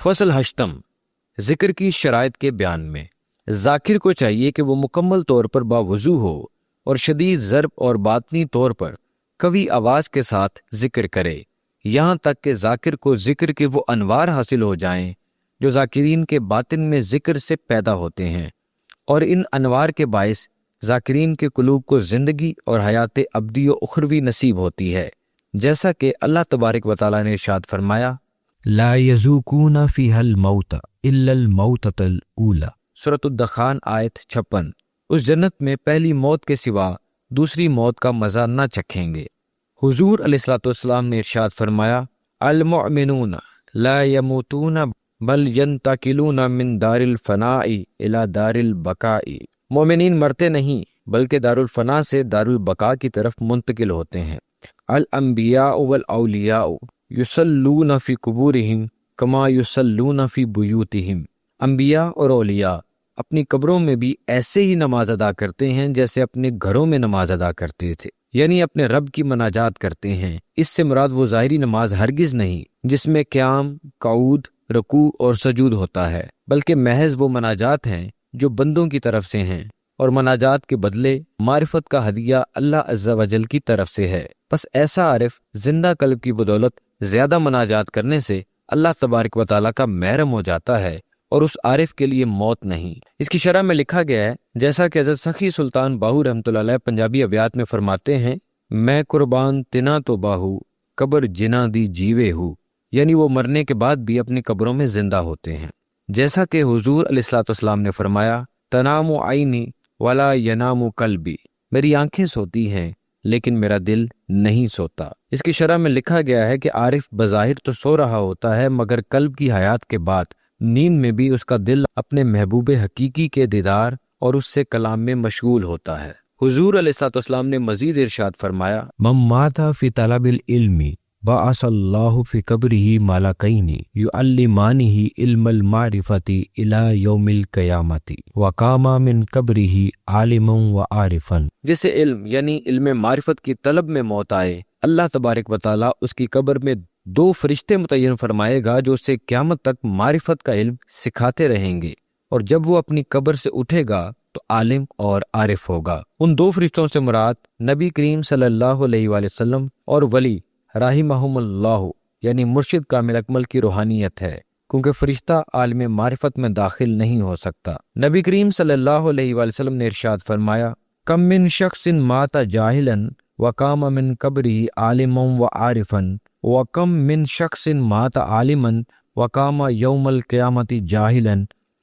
فصل ہشتم، ذکر کی شرائط کے بیان میں۔ ذاکر کو چاہیے کہ وہ مکمل طور پر باوضو ہو اور شدید ضرب اور باطنی طور پر قوی آواز کے ساتھ ذکر کرے، یہاں تک کہ ذاکر کو ذکر کے وہ انوار حاصل ہو جائیں جو ذاکرین کے باطن میں ذکر سے پیدا ہوتے ہیں، اور ان انوار کے باعث ذاکرین کے قلوب کو زندگی اور حیات ابدی و اخروی نصیب ہوتی ہے، جیسا کہ اللہ تبارک و تعالیٰ نے ارشاد فرمایا لا یذوقون فیہا الموت الا الموتۃ الاولی۔ سورۃ الدخان آیت 56۔ اس جنت میں پہلی موت کے سوا دوسری موت کا مزہ نہ چکھیں گے۔ حضور علیہ الصلوۃ والسلام نے ارشاد فرمایا المؤمنون لا يموتون بل ينتقلون من دار الفناء الى دار البقاء۔ مومنین مرتے نہیں بلکہ دار الفنا سے دار البقاء کی طرف منتقل ہوتے ہیں۔ الانبیاء والاولیاء یصلون فی قبورہم کما یصلون فی بیوتہم۔ انبیاء اور اولیاء اپنی قبروں میں بھی ایسے ہی نماز ادا کرتے ہیں جیسے اپنے گھروں میں نماز ادا کرتے تھے، یعنی اپنے رب کی مناجات کرتے ہیں۔ اس سے مراد وہ ظاہری نماز ہرگز نہیں جس میں قیام، قعود، رکوع اور سجود ہوتا ہے، بلکہ محض وہ مناجات ہیں جو بندوں کی طرف سے ہیں، اور مناجات کے بدلے معرفت کا ہدیہ اللہ عز و جل کی طرف سے ہے۔ پس ایسا عارف زندہ قلب کی بدولت زیادہ مناجات کرنے سے اللہ تبارک و تعالیٰ کا محرم ہو جاتا ہے، اور اس عارف کے لیے موت نہیں۔ اس کی شرح میں لکھا گیا ہے، جیسا کہ حضرت سخی سلطان باہو رحمۃ اللہ علیہ پنجابی ابیات میں فرماتے ہیں، میں قربان تنا تو باہو قبر جنا دی جیوے ہوں، یعنی وہ مرنے کے بعد بھی اپنی قبروں میں زندہ ہوتے ہیں۔ جیسا کہ حضور علیہ الصلوۃ والسلام نے فرمایا تنام عینی ولا ینام قلبی، میری آنکھیں سوتی ہیں لیکن میرا دل نہیں سوتا۔ اس کی شرح میں لکھا گیا ہے کہ عارف بظاہر تو سو رہا ہوتا ہے، مگر قلب کی حیات کے بعد نیند میں بھی اس کا دل اپنے محبوب حقیقی کے دیدار اور اس سے کلام میں مشغول ہوتا ہے۔ حضور علیہ الصلوۃ والسلام نے مزید ارشاد فرمایا من مات فی طلب العلم بعث اللہ فی قبرہ ملکین یعلمانہ علم المعرفۃ الی یوم القیامۃ وقام من قبرہ عالما وعارفا۔ جسے علم یعنی علم معرفت کی طلب میں موت آئے، اللہ تبارک و تعالیٰ اس کی قبر میں 2 فرشتے متعین فرمائے گا جو اسے قیامت تک معرفت کا علم سکھاتے رہیں گے، اور جب وہ اپنی قبر سے اٹھے گا تو عالم اور عارف ہوگا۔ ان 2 فرشتوں سے مراد نبی کریم صلی اللہ علیہ وآلہ وسلم اور ولی رحمہم اللہ یعنی مرشد کامل اکمل کی روحانیت ہے، کیونکہ فرشتہ عالم معرفت میں داخل نہیں ہو سکتا۔ نبی کریم صلی اللہ علیہ وآلہ وسلم نے ارشاد فرمایا کم من شخص مات جاہلا وقام من قبرہ عالما وعارفا وَكَم من شخص مات عالما وقام یوم القیامت جاہلا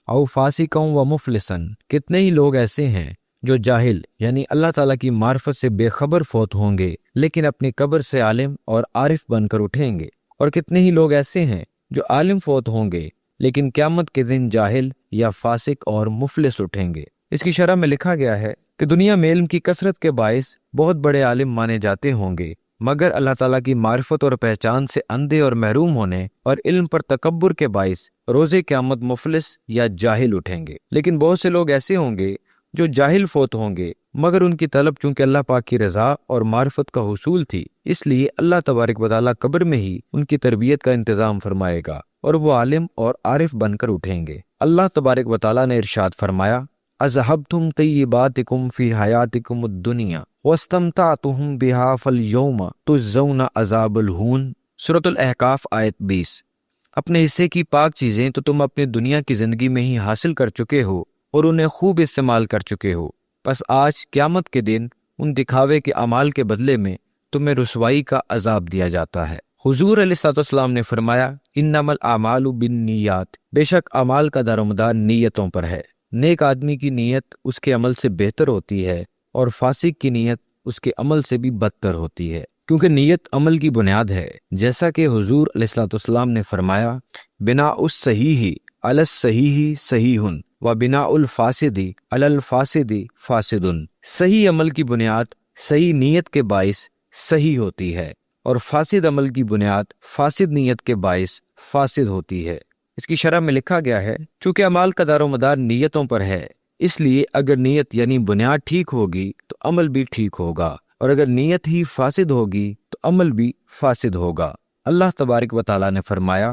او فاسقا ومفلسا۔ کتنے ہی لوگ ایسے ہیں جو جاہل یعنی اللہ تعالیٰ کی معرفت سے بے خبر فوت ہوں گے لیکن اپنی قبر سے عالم اور عارف بن کر اٹھیں گے، اور کتنے ہی لوگ ایسے ہیں جو عالم فوت ہوں گے لیکن قیامت کے دن جاہل یا فاسق اور مفلس اٹھیں گے۔ اس کی شرح میں لکھا گیا ہے کہ دنیا میں علم کی کثرت کے باعث بہت بڑے عالم مانے جاتے ہوں گے، مگر اللہ تعالیٰ کی معرفت اور پہچان سے اندھے اور محروم ہونے اور علم پر تکبر کے باعث روز قیامت مفلس یا جاہل اٹھیں گے۔ لیکن بہت سے لوگ ایسے ہوں گے جو جاہل فوت ہوں گے، مگر ان کی طلب چونکہ اللہ پاک کی رضا اور معرفت کا حصول تھی، اس لیے اللہ تبارک و تعالیٰ قبر میں ہی ان کی تربیت کا انتظام فرمائے گا اور وہ عالم اور عارف بن کر اٹھیں گے۔ اللہ تبارک و تعالیٰ نے ارشاد فرمایا اذهبتم طیباتکم فی حیاتکم الدنیا واستمتعتم بها فالیوم تجزون عذاب الہون۔ سورۃ الاحقاف آیت 20۔ اپنے حصے کی پاک چیزیں تو تم اپنی دنیا کی زندگی میں ہی حاصل کر چکے ہو اور انہیں خوب استعمال کر چکے ہو، پس آج قیامت کے دن ان دکھاوے کے اعمال کے بدلے میں تمہیں رسوائی کا عذاب دیا جاتا ہے۔ حضور علیہ الصلوۃ والسلام نے فرمایا انما الاعمال بالنیات، بے شک اعمال کا دار و مدار نیتوں پر ہے۔ نیک آدمی کی نیت اس کے عمل سے بہتر ہوتی ہے اور فاسق کی نیت اس کے عمل سے بھی بدتر ہوتی ہے، کیونکہ نیت عمل کی بنیاد ہے، جیسا کہ حضور علیہ الصلوۃ والسلام نے فرمایا بناء الصحیح علی الصحیح صحیح و بناء الفاسد علی الفاسد فاسد۔ صحیح عمل کی بنیاد صحیح نیت کے باعث صحیح ہوتی ہے، اور فاسد عمل کی بنیاد فاسد نیت کے باعث فاسد ہوتی ہے۔ اس کی شرح میں لکھا گیا ہے چونکہ اعمال کا دار و مدار نیتوں پر ہے، اس لیے اگر نیت یعنی بنیاد ٹھیک ہوگی تو عمل بھی ٹھیک ہوگا، اور اگر نیت ہی فاسد ہوگی تو عمل بھی فاسد ہوگا۔ اللہ تبارک و تعالیٰ نے فرمایا